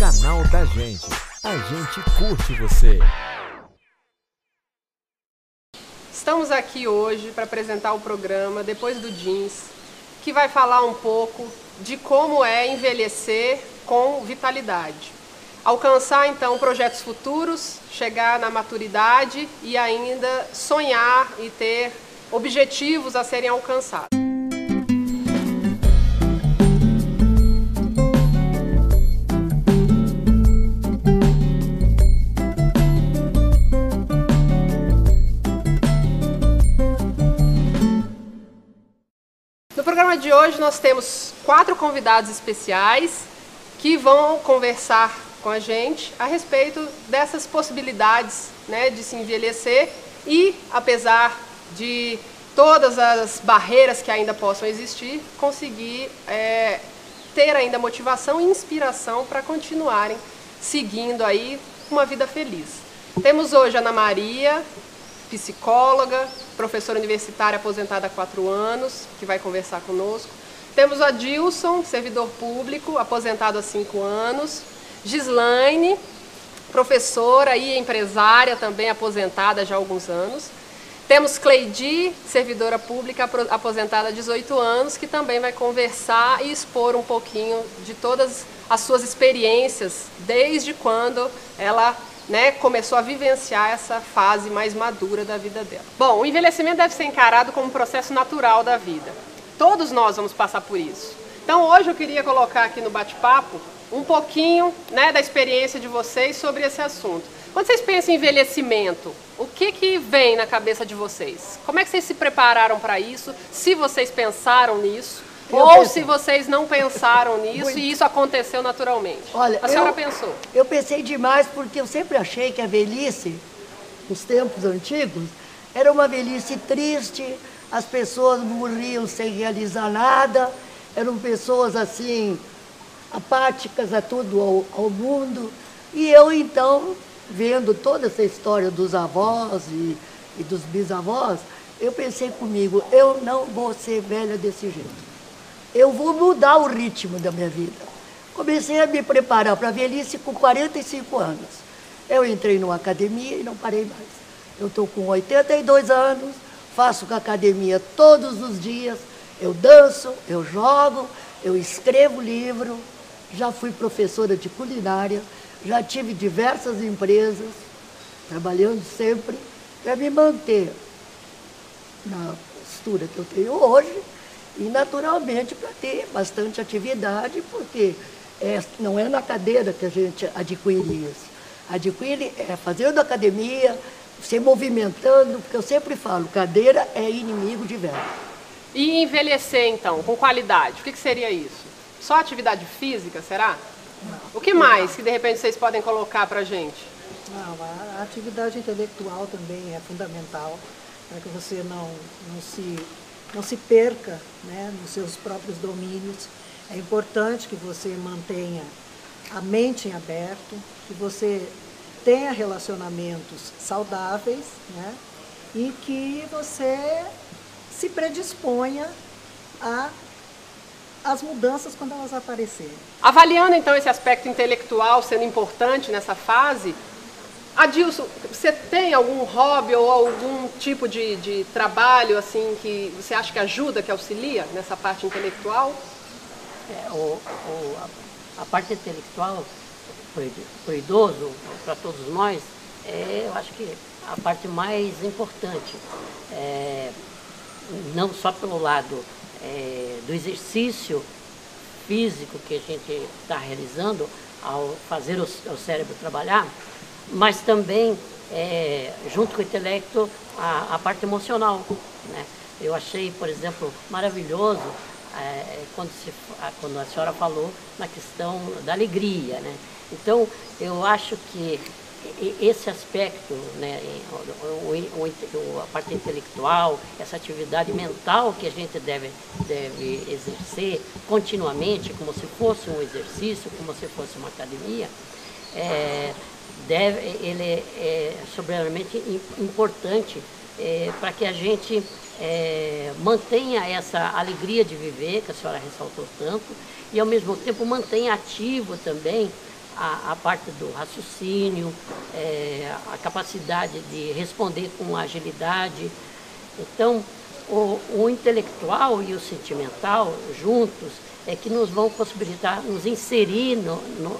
canal da gente. A gente curte você. Estamos aqui hoje para apresentar o programa Depois do Jeans, que vai falar um pouco de como é envelhecer com vitalidade. Alcançar então projetos futuros, chegar na maturidade e ainda sonhar e ter objetivos a serem alcançados. No programa de hoje nós temos 4 convidados especiais que vão conversar com a gente a respeito dessas possibilidades, né, de se envelhecer e, apesar de todas as barreiras que ainda possam existir, conseguir ter ainda motivação e inspiração para continuarem seguindo aí uma vida feliz. Temos hoje a Ana Maria, psicóloga, professora universitária aposentada há 4 anos, que vai conversar conosco. Temos a Dilson, servidor público, aposentado há 5 anos. Gislaine, professora e empresária, também aposentada já há alguns anos. Temos Cleidi, servidora pública, aposentada há 18 anos, que também vai conversar e expor um pouquinho de todas as suas experiências, desde quando ela começou a vivenciar essa fase mais madura da vida dela. Bom, o envelhecimento deve ser encarado como um processo natural da vida. Todos nós vamos passar por isso. Então hoje eu queria colocar aqui no bate-papo um pouquinho da experiência de vocês sobre esse assunto. Quando vocês pensam em envelhecimento, o que vem na cabeça de vocês? Como é que vocês se prepararam para isso? Se vocês pensaram nisso, se vocês não pensaram nisso e isso aconteceu naturalmente. Olha, a senhora pensou? Eu pensei demais porque eu sempre achei que a velhice, nos tempos antigos, era uma velhice triste, as pessoas morriam sem realizar nada, eram pessoas assim, apáticas a tudo ao mundo. E eu então, vendo toda essa história dos avós e dos bisavós, eu pensei comigo, eu não vou ser velha desse jeito. Eu vou mudar o ritmo da minha vida. Comecei a me preparar para a velhice com 45 anos. Eu entrei numa academia e não parei mais. Eu estou com 82 anos, faço academia todos os dias, eu danço, eu jogo, eu escrevo livro, já fui professora de culinária, já tive diversas empresas, trabalhando sempre para me manter na postura que eu tenho hoje, e naturalmente para ter bastante atividade, porque não é na cadeira que a gente adquire isso. Adquire fazendo academia, se movimentando, porque eu sempre falo, cadeira é inimigo de velho. E envelhecer então, com qualidade, o que seria isso? Só atividade física, será? Não. O que mais que de repente vocês podem colocar para a gente? Não, a atividade intelectual também é fundamental, para que você não se perca, nos seus próprios domínios. É importante que você mantenha a mente em aberto, que você tenha relacionamentos saudáveis, e que você se predisponha às mudanças quando elas aparecerem. Avaliando então esse aspecto intelectual sendo importante nessa fase, Adilson, você tem algum hobby ou algum tipo de trabalho assim que você acha que ajuda, que auxilia nessa parte intelectual? A parte intelectual, para o idoso, para todos nós, eu acho que a parte mais importante, não só pelo lado do exercício físico que a gente está realizando ao fazer o cérebro trabalhar, mas também, junto com o intelecto, a parte emocional. Eu achei, por exemplo, maravilhoso quando a senhora falou na questão da alegria. Então, eu acho que esse aspecto, a parte intelectual, essa atividade mental que a gente deve exercer continuamente, como se fosse um exercício, como se fosse uma academia, ele é soberanamente importante para que a gente mantenha essa alegria de viver, que a senhora ressaltou tanto, e ao mesmo tempo mantenha ativo também a parte do raciocínio, a capacidade de responder com agilidade. Então, o intelectual e o sentimental juntos é que nos vão possibilitar nos inserir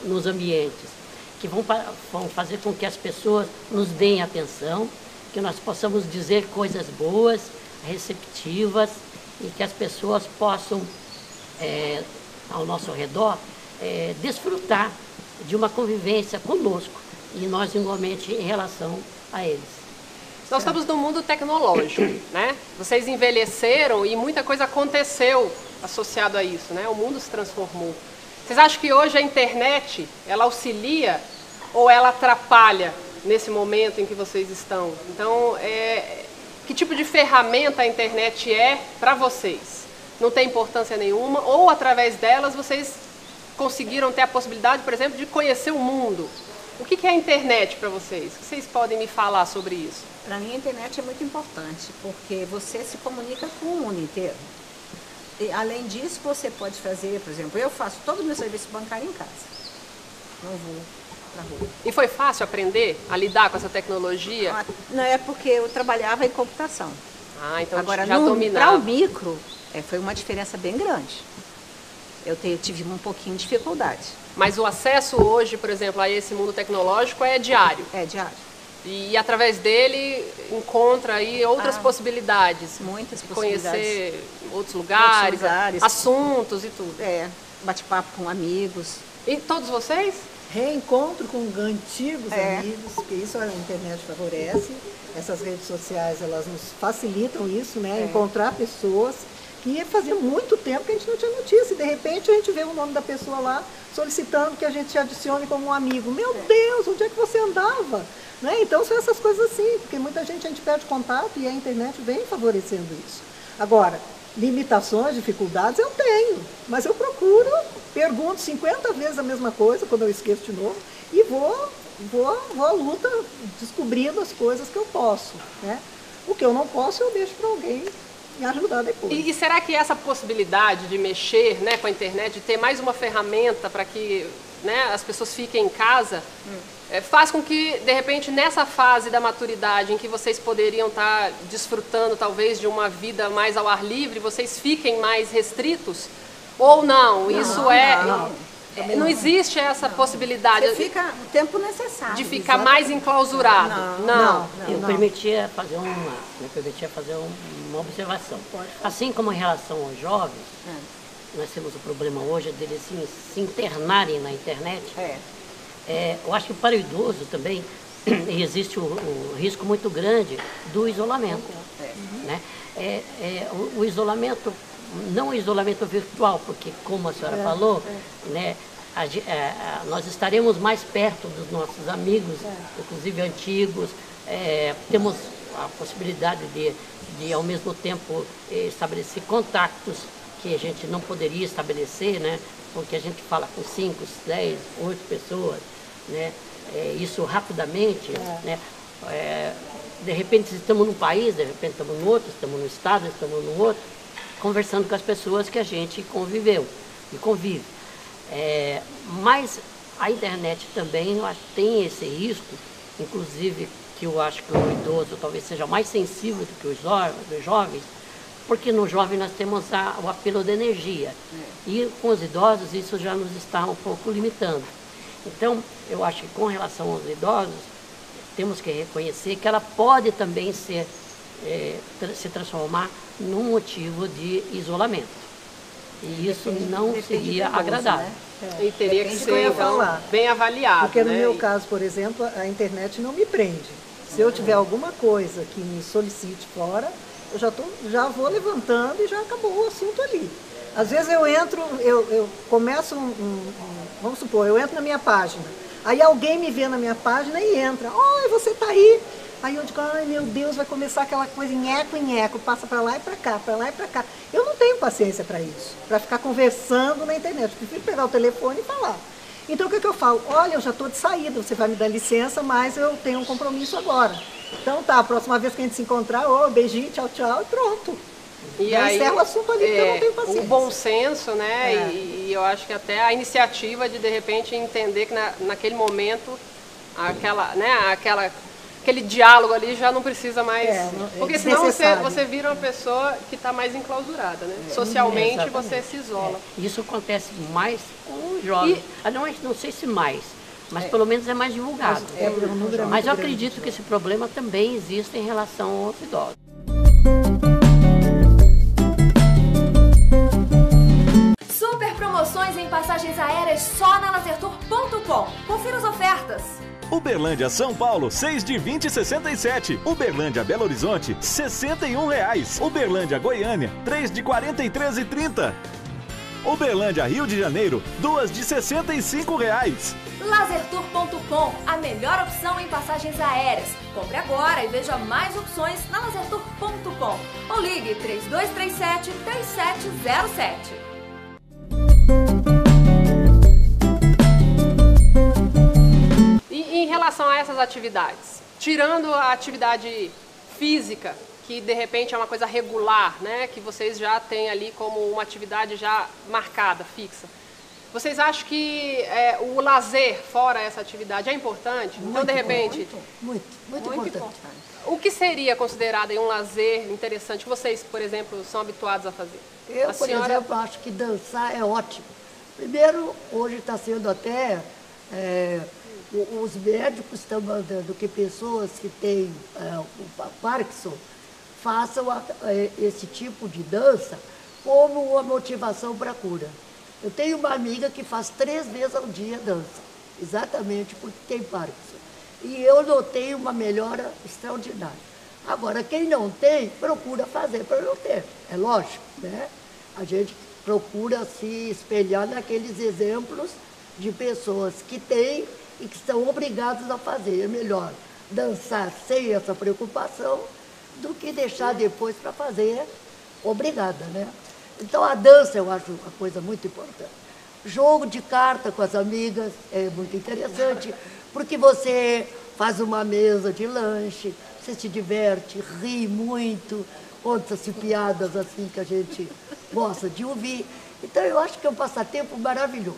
nos ambientes, que vão fazer com que as pessoas nos deem atenção, que nós possamos dizer coisas boas, receptivas, e que as pessoas possam, ao nosso redor, desfrutar de uma convivência conosco, e nós igualmente em relação a eles. Nós estamos num mundo tecnológico, né? Vocês envelheceram e muita coisa aconteceu associado a isso, né? O mundo se transformou. Vocês acham que hoje a internet, ela auxilia ou ela atrapalha nesse momento em que vocês estão? Então, que tipo de ferramenta a internet é para vocês? Não tem importância nenhuma? Ou através delas vocês conseguiram ter a possibilidade, por exemplo, de conhecer o mundo? O que é a internet para vocês? O que vocês podem me falar sobre isso? Para mim, a internet é muito importante, porque você se comunica com o mundo inteiro. E, além disso, você pode fazer, por exemplo, eu faço todo o meu serviço bancário em casa. Não vou para rua. E foi fácil aprender a lidar com essa tecnologia? Não, é porque eu trabalhava em computação. Ah, então agora, já dominava. Para o micro, foi uma diferença bem grande. Eu tive um pouquinho de dificuldade. Mas o acesso hoje, por exemplo, a esse mundo tecnológico é diário? É diário. E através dele encontra aí outras possibilidades. Muitas de possibilidades. Conhecer outros lugares, assuntos e tudo. Bate-papo com amigos. E todos vocês? Reencontro com antigos amigos, porque isso a internet favorece. Essas redes sociais, elas nos facilitam isso, né? Encontrar pessoas que fazia muito tempo que a gente não tinha notícia. E de repente a gente vê o nome da pessoa lá solicitando que a gente adicione como um amigo. Meu Deus, onde é que você andava? Né? Então são essas coisas assim, porque muita gente a gente perde contato e a internet vem favorecendo isso. Agora, limitações, dificuldades eu tenho, mas eu procuro, pergunto 50 vezes a mesma coisa quando eu esqueço de novo e vou à luta descobrindo as coisas que eu posso. Né? O que eu não posso eu deixo para alguém me ajudar depois. E será que essa possibilidade de mexer, né, com a internet, de ter mais uma ferramenta para que, né, as pessoas fiquem em casa, faz com que, de repente, nessa fase da maturidade em que vocês poderiam estar desfrutando talvez de uma vida mais ao ar livre, vocês fiquem mais restritos? Ou não? Não existe essa possibilidade. Você fica o tempo necessário. De ficar mais enclausurado. Não. Eu me permitia fazer uma observação. Assim como em relação aos jovens, nós temos o problema hoje deles se internarem na internet. Eu acho que para o idoso também existe o risco muito grande do isolamento. Né? O isolamento, não o isolamento virtual, porque como a senhora falou, né, nós estaremos mais perto dos nossos amigos, inclusive antigos, temos a possibilidade de ao mesmo tempo estabelecer contatos que a gente não poderia estabelecer, né, porque a gente fala com 5, 10, 8 pessoas, né, isso rapidamente, né, de repente estamos num país, de repente estamos no outro, estamos no estado, estamos no outro, conversando com as pessoas que a gente conviveu e convive. Mas a internet também, eu acho, tem esse risco, inclusive que eu acho que o idoso talvez seja mais sensível do que os jovens, porque no jovem nós temos o apelo da energia. E com os idosos isso já nos está um pouco limitando. Então, eu acho que com relação aos idosos, temos que reconhecer que ela pode também se transformar num motivo de isolamento. E isso não seria agradável. Né? E teria que ser, então, bem avaliado. Porque no né? meu caso, por exemplo, a internet não me prende. Se eu tiver alguma coisa que me solicite fora, eu já vou levantando e já acabou o assunto ali. Às vezes eu entro, eu começo vamos supor, eu entro na minha página, aí alguém me vê na minha página e entra, oi, você está aí? Aí eu digo, ai meu Deus, vai começar aquela coisa nheco, passa para lá e para cá, para lá e para cá. Eu não tenho paciência para isso, para ficar conversando na internet, eu prefiro pegar o telefone e falar. Então o que eu falo? Olha, eu já estou de saída, você vai me dar licença, mas eu tenho um compromisso agora. Então tá, a próxima vez que a gente se encontrar, beijinho, tchau, tchau, e pronto. E Não aí, encerra o assunto ali, porque eu não tenho o paciência. bom senso, né? E eu acho que até a iniciativa de repente entender que naquele momento aquele diálogo ali já não precisa mais. Porque senão você vira uma pessoa que está mais enclausurada, né? Socialmente você se isola. Isso acontece mais com os jovens. Não sei se mais, mas pelo menos é mais divulgado. Mas eu acredito que esse problema também existe em relação aos idosos. Super promoções em passagens aéreas só na lasertour.com. Confira as ofertas. Uberlândia São Paulo, 6 de 20,67. Uberlândia Belo Horizonte, R$61. Uberlândia Goiânia, 3 de 43,30. Uberlândia Rio de Janeiro, 2 de R$65. Lasertour.com, a melhor opção em passagens aéreas. Compre agora e veja mais opções na lasertour.com. Ou ligue 3237-3707. Em relação a essas atividades, tirando a atividade física, que de repente é uma coisa regular, né, que vocês já têm ali como uma atividade já marcada, fixa, vocês acham que o lazer fora essa atividade é importante? Então, de repente... Muito importante. O que seria considerado um lazer interessante que vocês, por exemplo, são habituados a fazer? Eu, por exemplo, acho que dançar é ótimo. Primeiro, hoje está sendo até... os médicos estão mandando que pessoas que têm o Parkinson façam esse tipo de dança como uma motivação para a cura. Eu tenho uma amiga que faz 3 vezes ao dia dança, exatamente porque tem Parkinson. E eu notei uma melhora extraordinária. Agora, quem não tem, procura fazer para não ter. É lógico, né? A gente procura se espelhar naqueles exemplos de pessoas que têm e que estão obrigados a fazer. É melhor dançar sem essa preocupação do que deixar depois para fazer obrigada, né? Então a dança eu acho uma coisa muito importante. Jogo de carta com as amigas é muito interessante, porque você faz uma mesa de lanche, você se diverte, ri muito, conta-se piadas assim que a gente gosta de ouvir. Então eu acho que é um passatempo maravilhoso.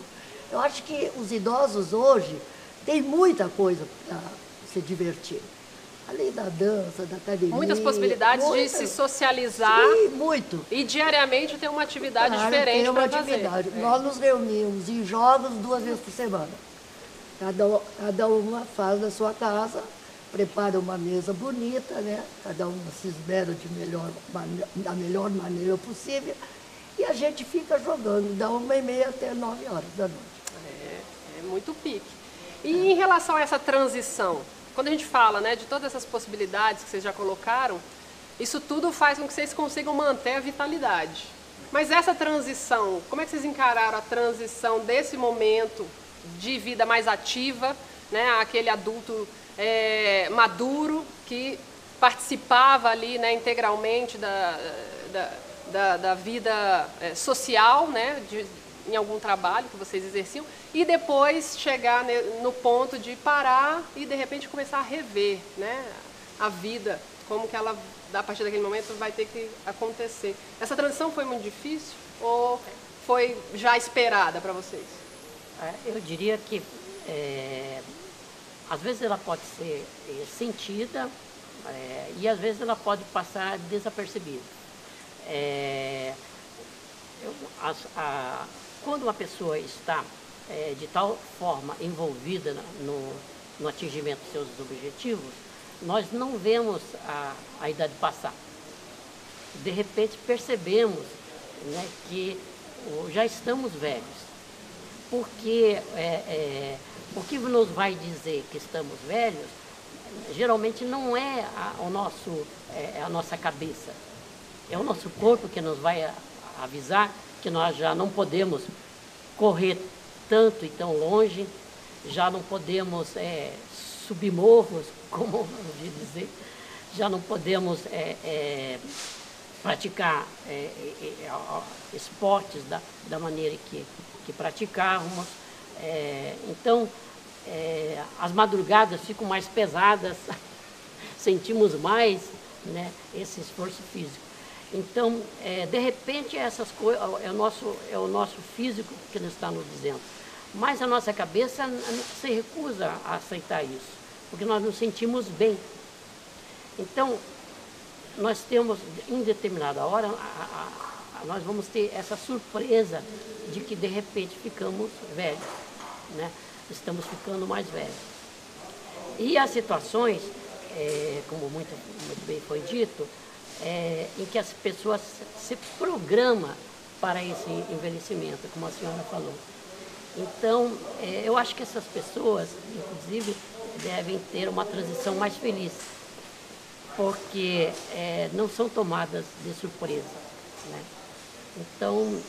Eu acho que os idosos hoje têm muita coisa para se divertir. Além da dança, da academia. Muitas possibilidades de se socializar. Sim, muito. E diariamente ter uma atividade diferente para fazer. Nós nos reunimos em jogos 2 vezes por semana. Cada uma faz na sua casa, prepara uma mesa bonita, né? Cada uma se esmera da melhor maneira possível. E a gente fica jogando da 1h30 até 9 horas da noite. É muito pique. E em relação a essa transição, quando a gente fala, né, de todas essas possibilidades que vocês já colocaram, isso tudo faz com que vocês consigam manter a vitalidade. Mas essa transição, como é que vocês encararam a transição desse momento de vida mais ativa, né, aquele adulto maduro que participava ali, né, integralmente da vida social, né, em algum trabalho que vocês exerciam, e depois chegar no ponto de parar e de repente começar a rever, né, a vida, como que ela, a partir daquele momento, vai ter que acontecer. Essa transição foi muito difícil ou foi já esperada para vocês? Eu diria que às vezes ela pode ser sentida e às vezes ela pode passar desapercebida. Quando uma pessoa está de tal forma envolvida no atingimento dos seus objetivos, nós não vemos a idade passar. De repente percebemos, né, que já estamos velhos. Porque o que nos vai dizer que estamos velhos, geralmente não é a nossa cabeça. É o nosso corpo que nos vai avisar que nós já não podemos correr tanto e tão longe, já não podemos subir morros, como eu ouvi dizer, já não podemos praticar esportes da maneira que praticávamos. Então, as madrugadas ficam mais pesadas, sentimos mais, né, esse esforço físico. Então, de repente, essas coisas é o nosso físico que nos está nos dizendo. Mas a nossa cabeça se recusa a aceitar isso, porque nós nos sentimos bem. Então, nós temos, em determinada hora, nós vamos ter essa surpresa de que, de repente, ficamos velhos, né? Estamos ficando mais velhos. E há situações, como muito bem foi dito, em que as pessoas se programam para esse envelhecimento, como a senhora falou. Então, eu acho que essas pessoas, inclusive, devem ter uma transição mais feliz, porque não são tomadas de surpresa, né? Então,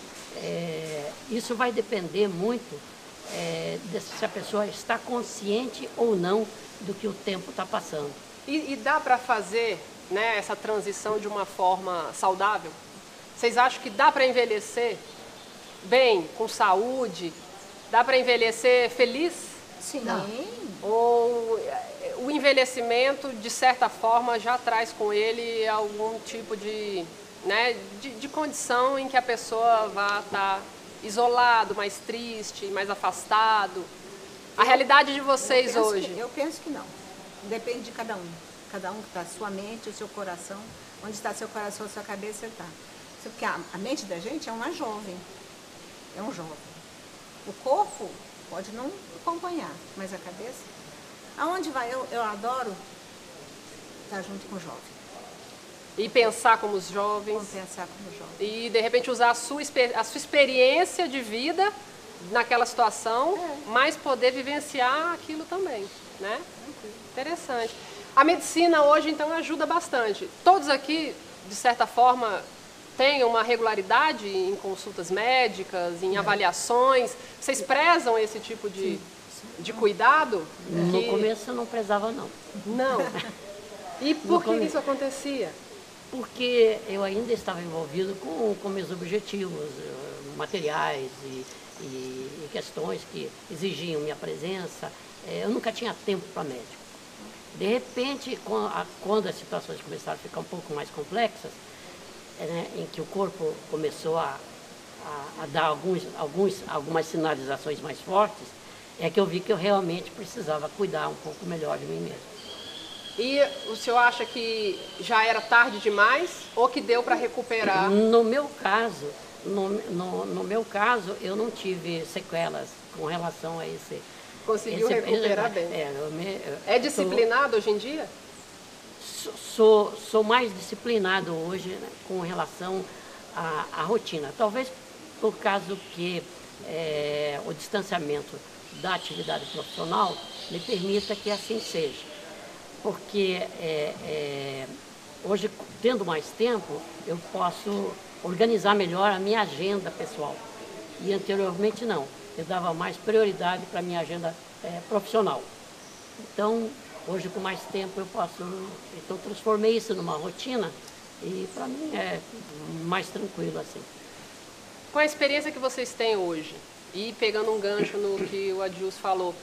isso vai depender muito se a pessoa está consciente ou não do que o tempo está passando. E dá para fazer, né, essa transição de uma forma saudável? Vocês acham que dá para envelhecer bem, com saúde? Dá para envelhecer feliz? Sim. Ou o envelhecimento, de certa forma, já traz com ele algum tipo de, né, de condição em que a pessoa vai estar isolado, mais triste, mais afastado? A realidade de vocês hoje? Eu penso que não. Depende de cada um. Cada um que está, sua mente, o seu coração. Onde está seu coração, a sua cabeça está. Porque a mente da gente é uma jovem. É um jovem. O corpo pode não acompanhar, mas a cabeça... Aonde vai? Eu adoro estar junto com o jovem. E pensar como os jovens. Vamos pensar como jovem. E, de repente, usar a sua experiência de vida naquela situação, mas poder vivenciar aquilo também, né? Interessante. A medicina hoje, então, ajuda bastante. Todos aqui, de certa forma, têm uma regularidade em consultas médicas, em avaliações. Vocês prezam esse tipo de cuidado? No começo eu não prezava, não. Não? E por que isso acontecia? Porque eu ainda estava envolvido com meus objetivos materiais e questões que exigiam minha presença. Eu nunca tinha tempo para médico. De repente, quando as situações começaram a ficar um pouco mais complexas, né, em que o corpo começou a dar algumas sinalizações mais fortes, é que eu vi que eu realmente precisava cuidar um pouco melhor de mim mesmo. E o senhor acha que já era tarde demais ou que deu para recuperar? No meu caso, no meu caso, eu não tive sequelas com relação a esse... Conseguiu recuperar bem. É disciplinado hoje em dia? Sou mais disciplinado hoje, né, com relação à rotina. Talvez por causa que o distanciamento da atividade profissional me permita que assim seja. Porque hoje, tendo mais tempo, eu posso organizar melhor a minha agenda pessoal. E anteriormente não, eu dava mais prioridade para a minha agenda profissional. Então, hoje com mais tempo eu posso... Então, transformei isso numa rotina e para mim é mais tranquilo assim. Com a experiência que vocês têm hoje, e pegando um gancho no que o Adilson falou,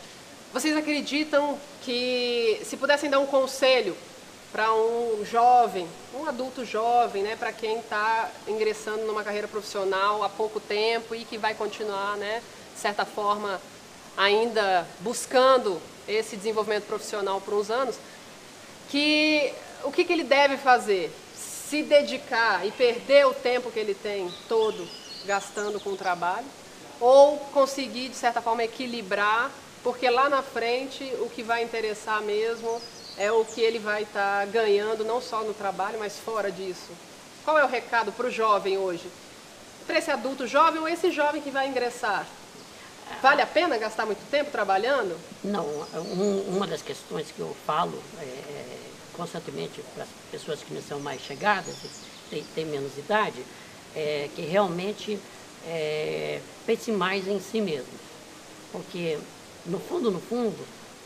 vocês acreditam que, se pudessem dar um conselho para um jovem, um adulto jovem, né, para quem está ingressando numa carreira profissional há pouco tempo e que vai continuar, né, de certa forma, ainda buscando esse desenvolvimento profissional por uns anos, o que ele deve fazer? Se dedicar e perder o tempo que ele tem todo gastando com o trabalho, ou conseguir, de certa forma, equilibrar, porque lá na frente o que vai interessar mesmo é o que ele vai estar ganhando, não só no trabalho, mas fora disso. Qual é o recado para o jovem hoje? Para esse adulto jovem ou esse jovem que vai ingressar? Vale a pena gastar muito tempo trabalhando? Não, uma das questões que eu falo constantemente para as pessoas que me são mais chegadas, têm menos idade, é que realmente pense mais em si mesmo. Porque, no fundo,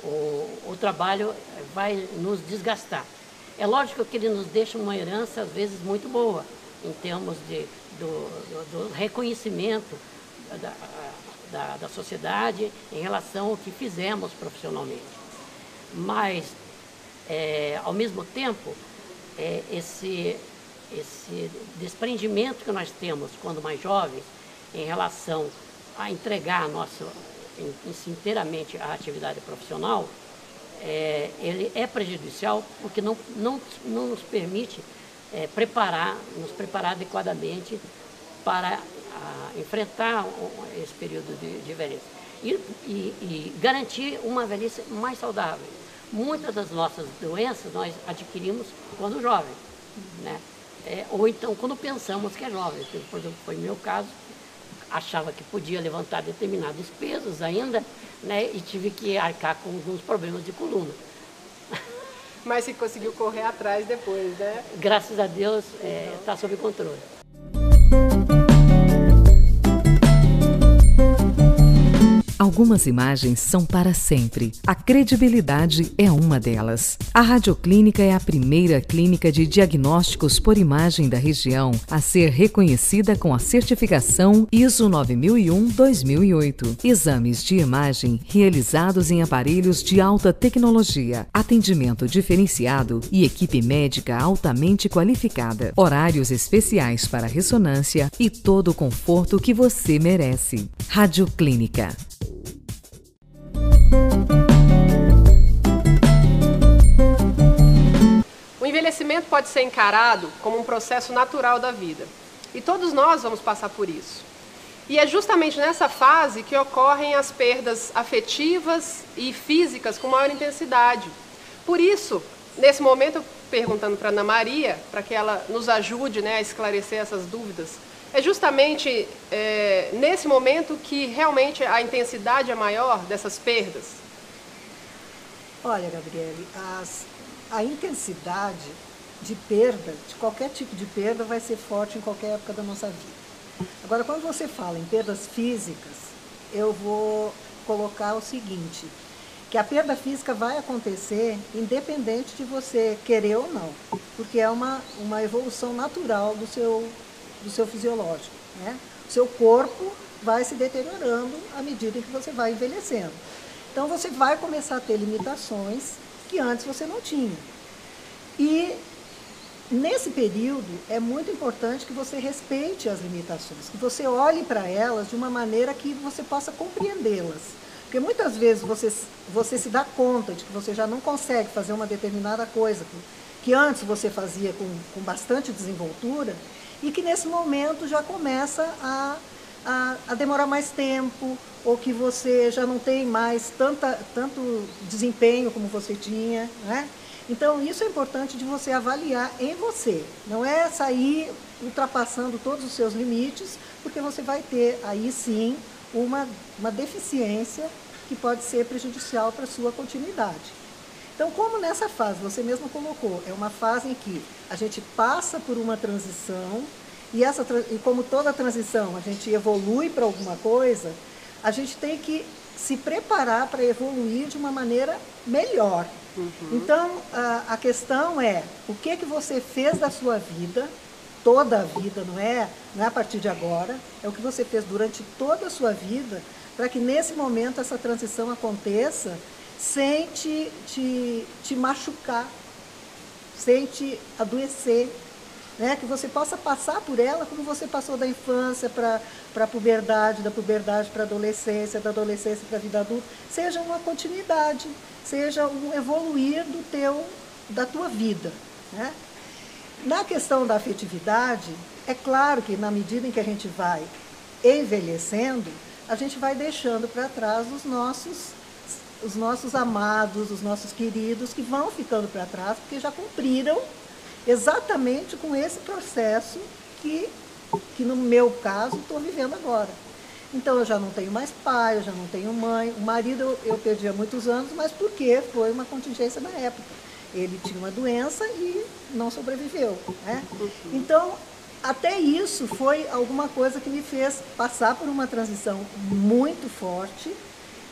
o trabalho vai nos desgastar. É lógico que ele nos deixa uma herança, às vezes, muito boa, em termos do reconhecimento da sociedade em relação ao que fizemos profissionalmente. Mas, ao mesmo tempo, esse desprendimento que nós temos quando mais jovens em relação a entregar inteiramente a atividade profissional, ele é prejudicial porque não nos permite nos preparar adequadamente para enfrentar esse período de velhice e garantir uma velhice mais saudável. Muitas das nossas doenças nós adquirimos quando jovem, né? Ou então quando pensamos que é jovem. Por exemplo, foi o meu caso, achava que podia levantar determinados pesos ainda, né? E tive que arcar com alguns problemas de coluna. Mas você conseguiu correr atrás depois, né? Graças a Deus, está sob controle. Algumas imagens são para sempre. A credibilidade é uma delas. A Radioclínica é a primeira clínica de diagnósticos por imagem da região a ser reconhecida com a certificação ISO 9001-2008. Exames de imagem realizados em aparelhos de alta tecnologia, atendimento diferenciado e equipe médica altamente qualificada. Horários especiais para ressonância e todo o conforto que você merece. Radioclínica. O envelhecimento pode ser encarado como um processo natural da vida. E todos nós vamos passar por isso. E é justamente nessa fase que ocorrem as perdas afetivas e físicas com maior intensidade. Por isso, nesse momento, perguntando para a Ana Maria, para que ela nos ajude, né, a esclarecer essas dúvidas, é justamente nesse momento que realmente a intensidade é maior dessas perdas? Olha, Gabriele, a intensidade de perda, de qualquer tipo de perda, vai ser forte em qualquer época da nossa vida. Agora, quando você fala em perdas físicas, eu vou colocar o seguinte, que a perda física vai acontecer independente de você querer ou não, porque é uma evolução natural do seu fisiológico, né? O seu corpo vai se deteriorando à medida que você vai envelhecendo. Então, você vai começar a ter limitações que antes você não tinha. E, nesse período, é muito importante que você respeite as limitações, que você olhe para elas de uma maneira que você possa compreendê-las. Porque, muitas vezes, você se dá conta de que você já não consegue fazer uma determinada coisa que antes você fazia com bastante desenvoltura, e que nesse momento já começa a demorar mais tempo, ou que você já não tem mais tanto desempenho como você tinha, né? Então, isso é importante de você avaliar em você. Não é sair ultrapassando todos os seus limites, porque você vai ter aí sim uma deficiência que pode ser prejudicial para a sua continuidade. Então, como nessa fase, você mesmo colocou, é uma fase em que a gente passa por uma transição, e como toda transição a gente evolui para alguma coisa, a gente tem que se preparar para evoluir de uma maneira melhor. Uhum. Então, a questão é, o que você fez da sua vida, toda a vida, não é a partir de agora, é o que você fez durante toda a sua vida, para que nesse momento essa transição aconteça sem te machucar, sem te adoecer, né? Que você possa passar por ela como você passou da infância para a puberdade, da puberdade para a adolescência, da adolescência para a vida adulta, seja uma continuidade, seja um evoluir da tua vida, né? Na questão da afetividade, é claro que na medida em que a gente vai envelhecendo, a gente vai deixando para trás os nossos amados, os nossos queridos, que vão ficando para trás, porque já cumpriram exatamente com esse processo que no meu caso, estou vivendo agora. Então, eu já não tenho mais pai, eu já não tenho mãe. O marido eu perdi há muitos anos, mas porque foi uma contingência na época. Ele tinha uma doença e não sobreviveu, né? Então, até isso foi alguma coisa que me fez passar por uma transição muito forte,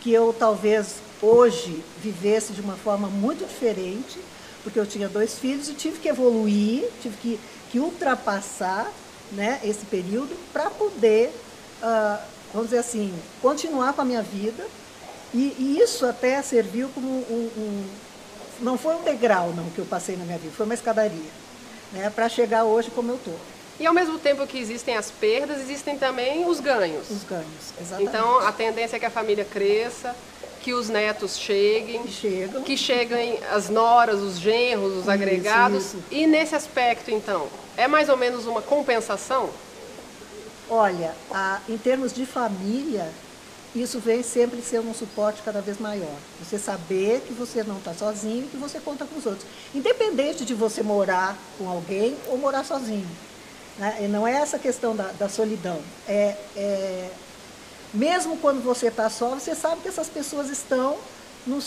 que eu talvez hoje vivesse de uma forma muito diferente, porque eu tinha 2 filhos e tive que evoluir, tive que ultrapassar, né, esse período para poder, vamos dizer assim, continuar com a minha vida. E isso até serviu como não foi um degrau não, que eu passei na minha vida, foi uma escadaria. né, para chegar hoje como eu estou. E ao mesmo tempo que existem as perdas, existem também os ganhos. Os ganhos, exatamente. Então, a tendência é que a família cresça, que os netos cheguem, que cheguem as noras, os genros, os agregados. Isso. E nesse aspecto, então, é mais ou menos uma compensação? Olha, em termos de família, isso vem sempre ser um suporte cada vez maior. Você saber que você não está sozinho e que você conta com os outros. Independente de você morar com alguém ou morar sozinho. Né? Não é essa questão da solidão. Mesmo quando você está só, você sabe que essas pessoas estão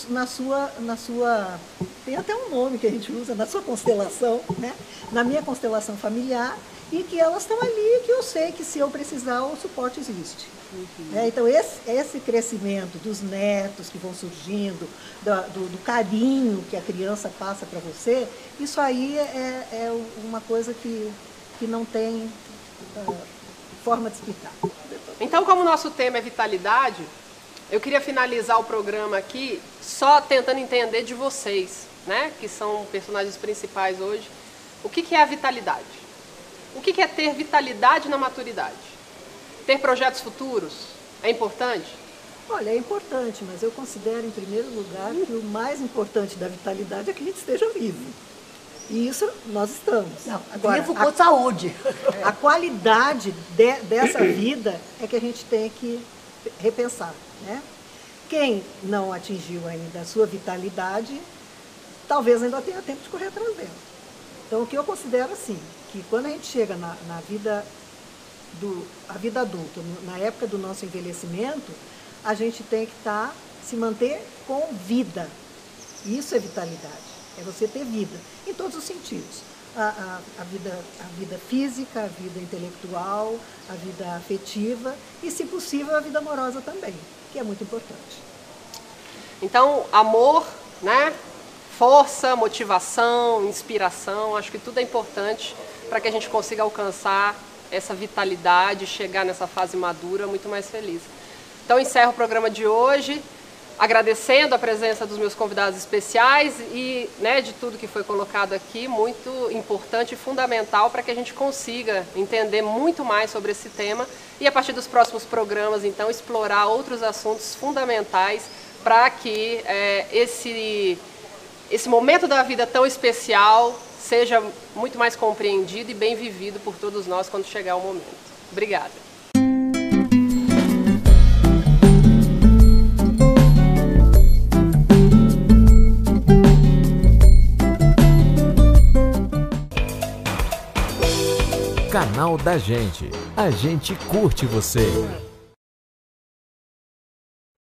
na sua... Tem até um nome que a gente usa, na sua constelação, né? Na minha constelação familiar, e que elas estão ali, que eu sei que se eu precisar, o suporte existe. Uhum. Então, esse crescimento dos netos que vão surgindo, do carinho que a criança passa para você, isso aí é uma coisa que não tem forma de explicar. Então, como o nosso tema é vitalidade, eu queria finalizar o programa aqui só tentando entender de vocês, né, que são personagens principais hoje, o que é a vitalidade? O que é ter vitalidade na maturidade? Ter projetos futuros é importante? Olha, é importante, mas eu considero, em primeiro lugar, que o mais importante da vitalidade é que a gente esteja vivo. E isso nós estamos. Não, agora, vivo com saúde. A qualidade dessa vida é que a gente tem que repensar, né? Quem não atingiu ainda a sua vitalidade, talvez ainda tenha tempo de correr atrás dela. Então, o que eu considero assim, que quando a gente chega na vida adulta, na época do nosso envelhecimento, a gente tem que se manter com vida. Isso é vitalidade. É você ter vida, em todos os sentidos. A vida física, a vida intelectual, a vida afetiva e, se possível, a vida amorosa também, que é muito importante. Então, amor, né? Força, motivação, inspiração, acho que tudo é importante para que a gente consiga alcançar essa vitalidade, chegar nessa fase madura muito mais feliz. Então, encerro o programa de hoje, agradecendo a presença dos meus convidados especiais e, né, de tudo que foi colocado aqui, muito importante e fundamental para que a gente consiga entender muito mais sobre esse tema e, a partir dos próximos programas, então, explorar outros assuntos fundamentais para que esse momento da vida tão especial seja muito mais compreendido e bem vivido por todos nós quando chegar o momento. Obrigada. Canal da Gente. A gente curte você.